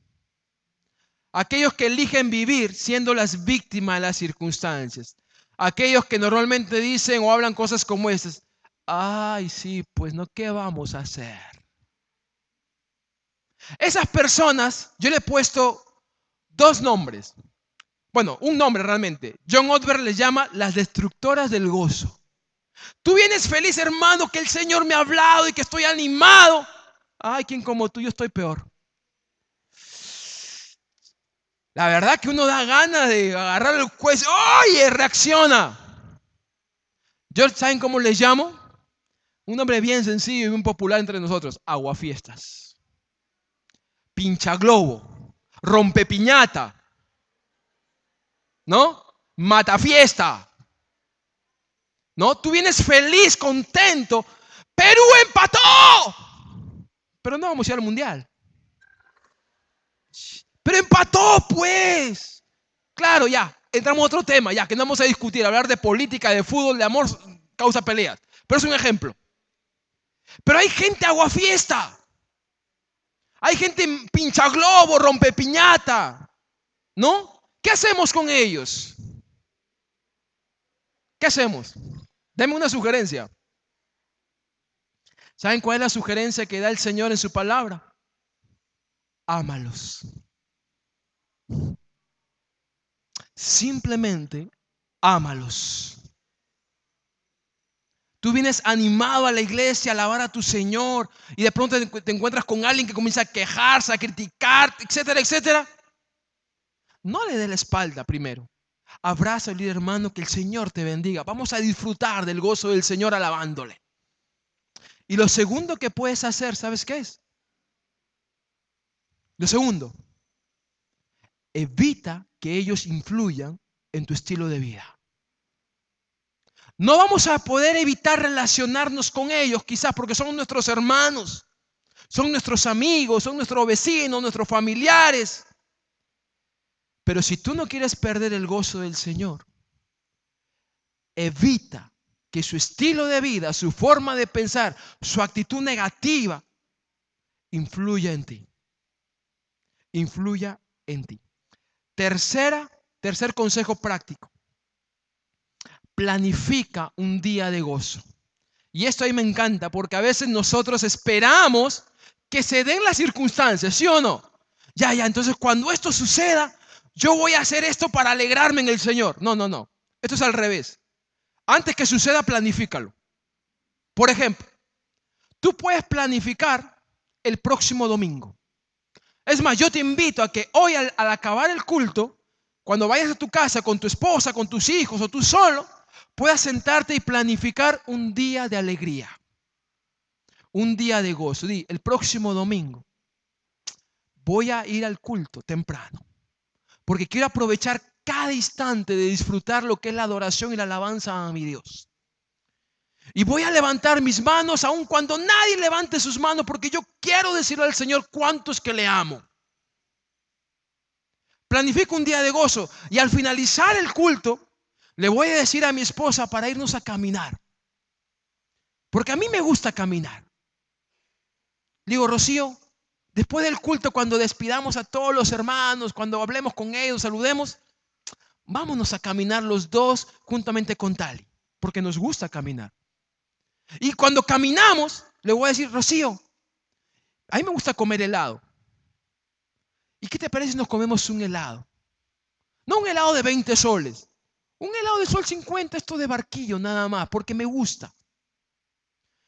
S1: Aquellos que eligen vivir siendo las víctimas de las circunstancias. Aquellos que normalmente dicen o hablan cosas como estas. Ay, sí, pues no, ¿qué vamos a hacer? Esas personas, yo le he puesto dos nombres. Bueno, un nombre realmente. John Ortberg les llama las destructoras del gozo. Tú vienes feliz, hermano, que el Señor me ha hablado y que estoy animado. Ay, ¿quién como tú? Yo estoy peor. La verdad que uno da ganas de agarrar el cuello. ¡Oye! Reacciona. ¿Saben cómo les llamo? Un nombre bien sencillo y bien popular entre nosotros. Aguafiestas. Pinchaglobo. Rompepiñata. ¿No? Matafiesta. ¿No? Tú vienes feliz, contento. ¡Perú empató! Pero no vamos a ir al mundial. Pero empató, pues. Claro, ya. Entramos a otro tema, ya, que no vamos a discutir. Hablar de política, de fútbol, de amor, causa peleas. Pero es un ejemplo. Pero hay gente aguafiesta. Hay gente pinchaglobo, rompepiñata. ¿no? ¿Qué hacemos con ellos? ¿Qué hacemos? Deme una sugerencia. ¿Saben cuál es la sugerencia que da el Señor en su palabra? Ámalos. Simplemente ámalos. Tú vienes animado a la iglesia a alabar a tu Señor y de pronto te encuentras con alguien que comienza a quejarse, a criticar, etcétera, etcétera. No le dé la espalda primero. Abraza al hermano, que el Señor te bendiga. Vamos a disfrutar del gozo del Señor alabándole. Y lo segundo que puedes hacer, ¿sabes qué es? Lo segundo, evita que ellos influyan en tu estilo de vida. No vamos a poder evitar relacionarnos con ellos, quizás porque son nuestros hermanos, son nuestros amigos, son nuestros vecinos, nuestros familiares. Pero si tú no quieres perder el gozo del Señor, evita que su estilo de vida, su forma de pensar, su actitud negativa influya en ti. Influya en ti. Tercer consejo práctico. Planifica un día de gozo. Y esto ahí me encanta, porque a veces nosotros esperamos que se den las circunstancias, ¿sí o no? Ya, entonces cuando esto suceda, yo voy a hacer esto para alegrarme en el Señor. No. Esto es al revés. Antes que suceda, planifícalo. Por ejemplo, tú puedes planificar el próximo domingo. Es más, yo te invito a que hoy al acabar el culto, cuando vayas a tu casa con tu esposa, con tus hijos o tú solo, puedas sentarte y planificar un día de alegría, un día de gozo. Di, el próximo domingo voy a ir al culto temprano, porque quiero aprovechar cada instante de disfrutar lo que es la adoración y la alabanza a mi Dios. Y voy a levantar mis manos aun cuando nadie levante sus manos, porque yo quiero decirle al Señor cuánto es que le amo. Planifico un día de gozo y al finalizar el culto le voy a decir a mi esposa para irnos a caminar, porque a mí me gusta caminar. Le digo, Rocío, después del culto, cuando despidamos a todos los hermanos, cuando hablemos con ellos, saludemos, vámonos a caminar los dos juntamente con Tali, porque nos gusta caminar. Y cuando caminamos, le voy a decir, Rocío, a mí me gusta comer helado. ¿Y qué te parece si nos comemos un helado? No un helado de 20 soles, un helado de sol 50, esto de barquillo nada más, porque me gusta.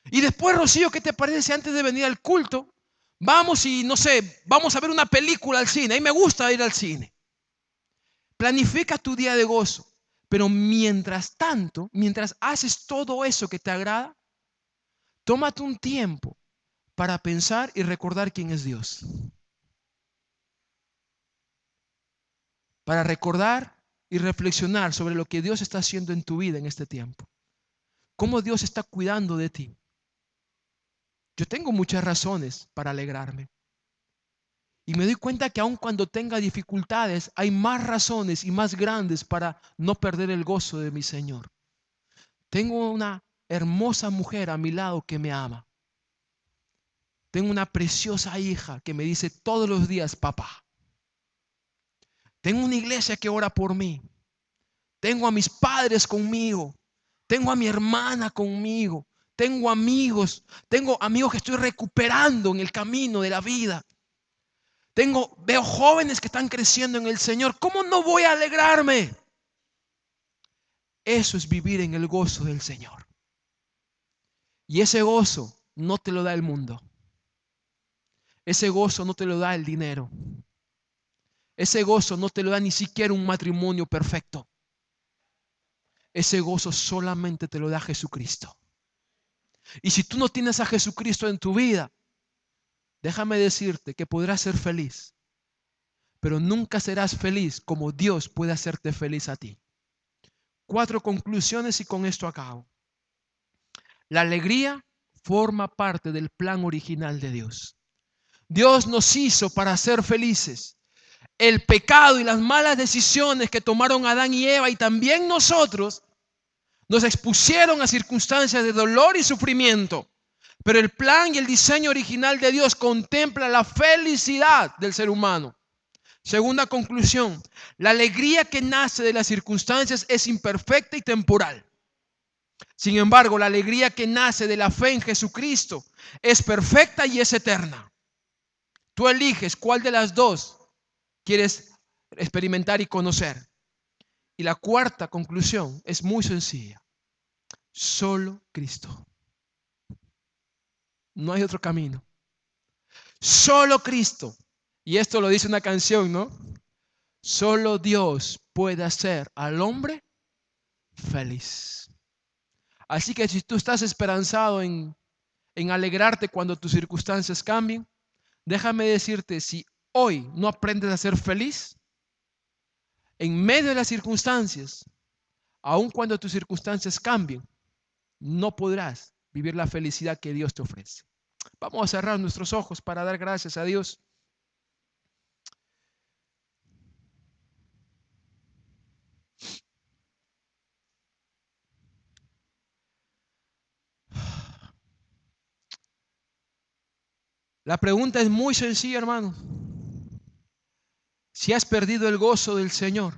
S1: Y después, Rocío, ¿qué te parece si antes de venir al culto vamos y, no sé, vamos a ver una película al cine? A mí me gusta ir al cine. Planifica tu día de gozo, pero mientras tanto, mientras haces todo eso que te agrada, tómate un tiempo para pensar y recordar quién es Dios. Para recordar y reflexionar sobre lo que Dios está haciendo en tu vida en este tiempo. Cómo Dios está cuidando de ti. Yo tengo muchas razones para alegrarme. Y me doy cuenta que aun cuando tenga dificultades, hay más razones y más grandes para no perder el gozo de mi Señor. Tengo una hermosa mujer a mi lado que me ama. Tengo una preciosa hija que me dice todos los días, papá. Tengo una iglesia que ora por mí. Tengo a mis padres conmigo. Tengo a mi hermana conmigo. Tengo amigos que estoy recuperando en el camino de la vida. Veo jóvenes que están creciendo en el Señor. ¿Cómo no voy a alegrarme? Eso es vivir en el gozo del Señor. Y ese gozo no te lo da el mundo. Ese gozo no te lo da el dinero. Ese gozo no te lo da ni siquiera un matrimonio perfecto. Ese gozo solamente te lo da Jesucristo. Y si tú no tienes a Jesucristo en tu vida, déjame decirte que podrás ser feliz, pero nunca serás feliz como Dios puede hacerte feliz a ti. 4 conclusiones y con esto acabo. La alegría forma parte del plan original de Dios. Dios nos hizo para ser felices. El pecado y las malas decisiones que tomaron Adán y Eva y también nosotros nos expusieron a circunstancias de dolor y sufrimiento. Pero el plan y el diseño original de Dios contempla la felicidad del ser humano. Segunda conclusión, la alegría que nace de las circunstancias es imperfecta y temporal. Sin embargo, la alegría que nace de la fe en Jesucristo es perfecta y es eterna. Tú eliges cuál de las dos quieres experimentar y conocer. Y la cuarta conclusión es muy sencilla. Solo Cristo. No hay otro camino. Solo Cristo. Y esto lo dice una canción, ¿no? Solo Dios puede hacer al hombre feliz. Así que si tú estás esperanzado en alegrarte cuando tus circunstancias cambien, déjame decirte, si hoy no aprendes a ser feliz, en medio de las circunstancias, aun cuando tus circunstancias cambien, no podrás vivir la felicidad que Dios te ofrece. Vamos a cerrar nuestros ojos para dar gracias a Dios. La pregunta es muy sencilla, hermano. Si has perdido el gozo del Señor,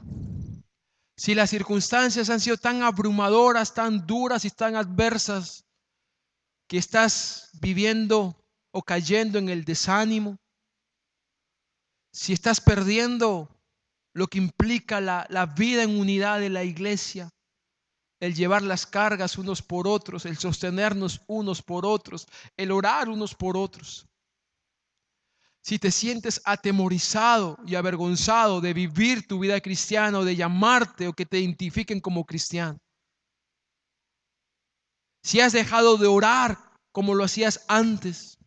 S1: si las circunstancias han sido tan abrumadoras, tan duras y tan adversas, que estás viviendo o cayendo en el desánimo, si estás perdiendo lo que implica la vida en unidad de la iglesia, el llevar las cargas unos por otros, el sostenernos unos por otros, el orar unos por otros. Si te sientes atemorizado y avergonzado de vivir tu vida cristiana o de llamarte o que te identifiquen como cristiano. Si has dejado de orar como lo hacías antes.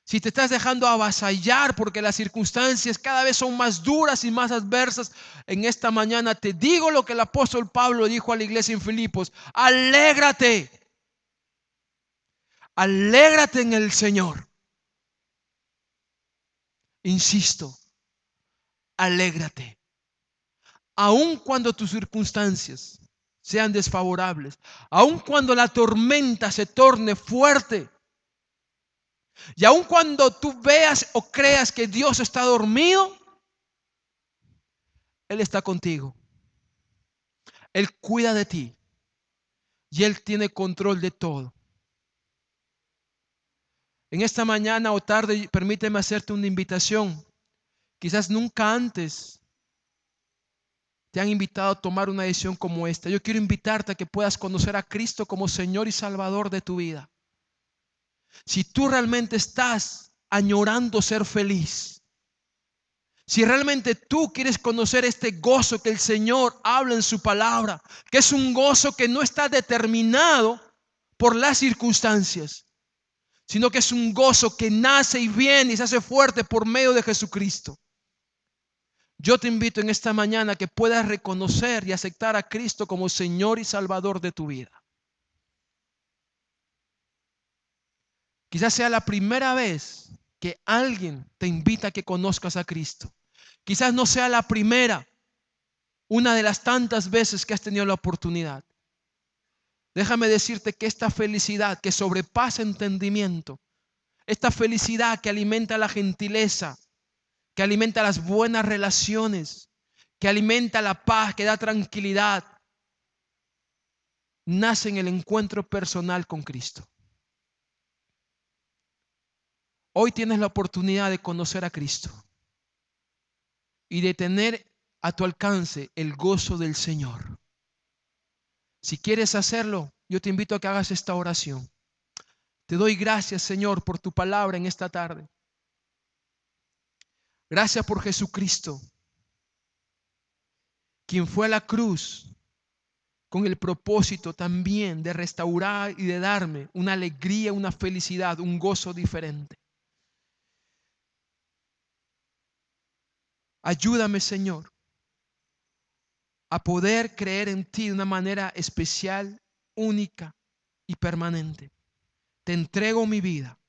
S1: Si te estás dejando avasallar porque las circunstancias cada vez son más duras y más adversas, en esta mañana te digo lo que el apóstol Pablo dijo a la iglesia en Filipos: alégrate, alégrate en el Señor. Insisto, alégrate. Aun cuando tus circunstancias sean desfavorables, aun cuando la tormenta se torne fuerte, y aun cuando tú veas o creas que Dios está dormido, Él está contigo. Él cuida de ti y Él tiene control de todo. En esta mañana o tarde, permíteme hacerte una invitación. Quizás nunca antes te han invitado a tomar una decisión como esta. Yo quiero invitarte a que puedas conocer a Cristo como Señor y Salvador de tu vida. Si tú realmente estás añorando ser feliz, si realmente tú quieres conocer este gozo que el Señor habla en su palabra, que es un gozo que no está determinado por las circunstancias, sino que es un gozo que nace y viene y se hace fuerte por medio de Jesucristo. Yo te invito en esta mañana a que puedas reconocer y aceptar a Cristo como Señor y Salvador de tu vida. Quizás sea la primera vez que alguien te invita a que conozcas a Cristo. Quizás no sea la primera, una de las tantas veces que has tenido la oportunidad. Déjame decirte que esta felicidad que sobrepasa entendimiento, esta felicidad que alimenta la gentileza, que alimenta las buenas relaciones, que alimenta la paz, que da tranquilidad, nace en el encuentro personal con Cristo. Hoy tienes la oportunidad de conocer a Cristo y de tener a tu alcance el gozo del Señor. Si quieres hacerlo, yo te invito a que hagas esta oración. Te doy gracias, Señor, por tu palabra en esta tarde. Gracias por Jesucristo, quien fue a la cruz con el propósito también de restaurar y de darme una alegría, una felicidad, un gozo diferente. Ayúdame, Señor, a poder creer en ti de una manera especial, única y permanente. Te entrego mi vida.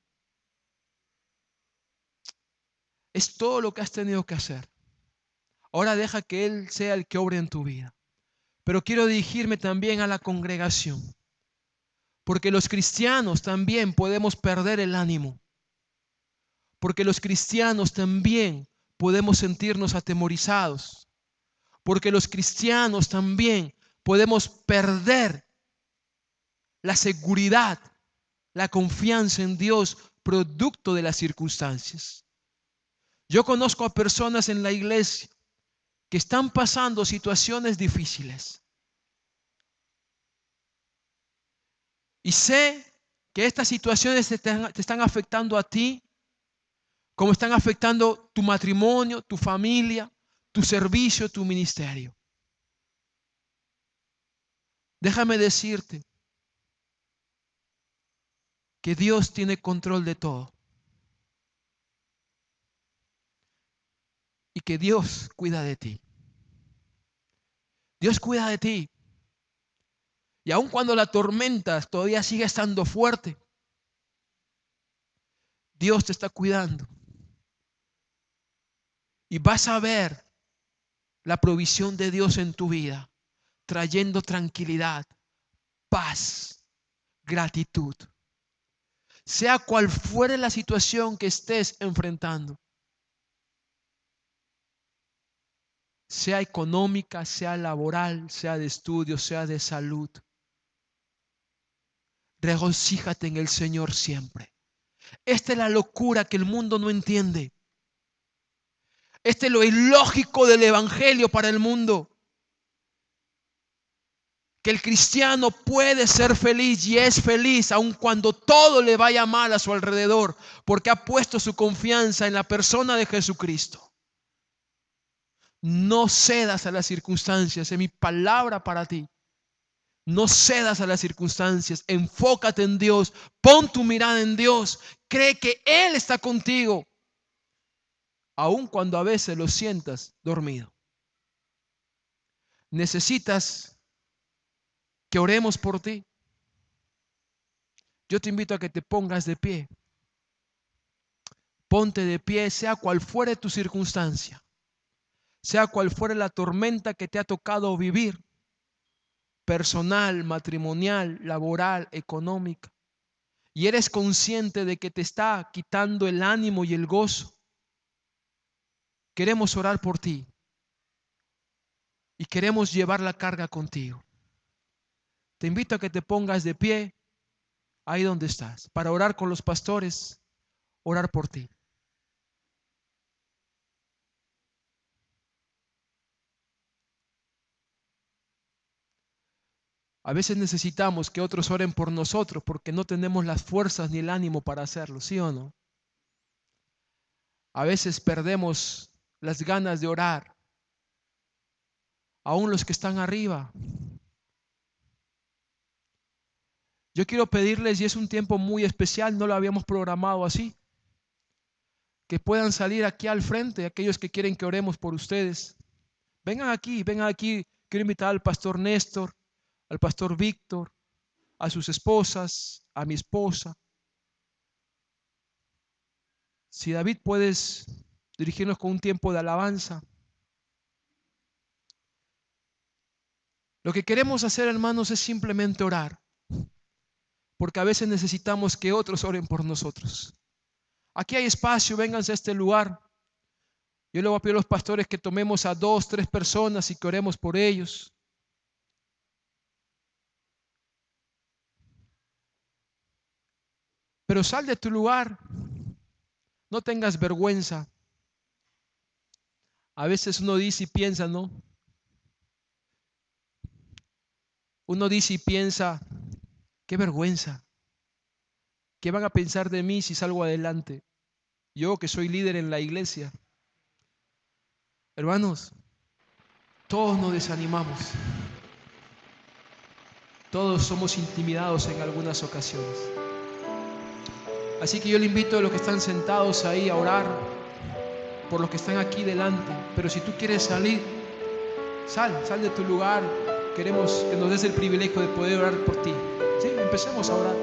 S1: Es todo lo que has tenido que hacer. Ahora deja que Él sea el que obre en tu vida. Pero quiero dirigirme también a la congregación, porque los cristianos también podemos perder el ánimo, porque los cristianos también podemos sentirnos atemorizados, porque los cristianos también podemos perder la seguridad, la confianza en Dios, producto de las circunstancias. Yo conozco a personas en la iglesia que están pasando situaciones difíciles. Y sé que estas situaciones te están afectando a ti, como están afectando tu matrimonio, tu familia, tu servicio, tu ministerio. Déjame decirte que Dios tiene control de todo. Y que Dios cuida de ti. Dios cuida de ti. Y aun cuando la tormenta todavía sigue estando fuerte, Dios te está cuidando. Y vas a ver la provisión de Dios en tu vida, trayendo tranquilidad, paz, gratitud. Sea cual fuere la situación que estés enfrentando, sea económica, sea laboral, sea de estudio, sea de salud, regocíjate en el Señor siempre. Esta es la locura que el mundo no entiende. Este es lo ilógico del evangelio para el mundo. Que el cristiano puede ser feliz y es feliz aun cuando todo le vaya mal a su alrededor, porque ha puesto su confianza en la persona de Jesucristo. No cedas a las circunstancias, es mi palabra para ti. No cedas a las circunstancias, enfócate en Dios, pon tu mirada en Dios, cree que Él está contigo, aun cuando a veces lo sientas dormido. Necesitas que oremos por ti. Yo te invito a que te pongas de pie. Ponte de pie, sea cual fuere tu circunstancia, sea cual fuere la tormenta que te ha tocado vivir, personal, matrimonial, laboral, económica, y eres consciente de que te está quitando el ánimo y el gozo. Queremos orar por ti y queremos llevar la carga contigo. Te invito a que te pongas de pie ahí donde estás, para orar con los pastores, orar por ti. A veces necesitamos que otros oren por nosotros porque no tenemos las fuerzas ni el ánimo para hacerlo, ¿sí o no? A veces perdemos las ganas de orar, aún los que están arriba. Yo quiero pedirles, y es un tiempo muy especial, no lo habíamos programado así, que puedan salir aquí al frente, aquellos que quieren que oremos por ustedes. Vengan aquí, vengan aquí. Quiero invitar al pastor Néstor, al pastor Víctor, a sus esposas, a mi esposa. Si David puedes dirigirnos con un tiempo de alabanza. Lo que queremos hacer, hermanos, es simplemente orar, porque a veces necesitamos que otros oren por nosotros. Aquí hay espacio, vénganse a este lugar. Yo le voy a pedir a los pastores que tomemos a 2, 3 personas y que oremos por ellos. Pero sal de tu lugar, no tengas vergüenza. A veces uno dice y piensa, ¿no? Uno dice y piensa, qué vergüenza. ¿Qué van a pensar de mí si salgo adelante? Yo que soy líder en la iglesia. Hermanos, todos nos desanimamos. Todos somos intimidados en algunas ocasiones. Así que yo le invito a los que están sentados ahí a orar por los que están aquí delante. Pero si tú quieres salir, sal de tu lugar. Queremos que nos des el privilegio de poder orar por ti. Sí, empecemos a orar.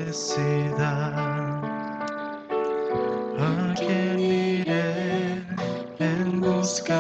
S2: necesidad. ¿A quién buscar.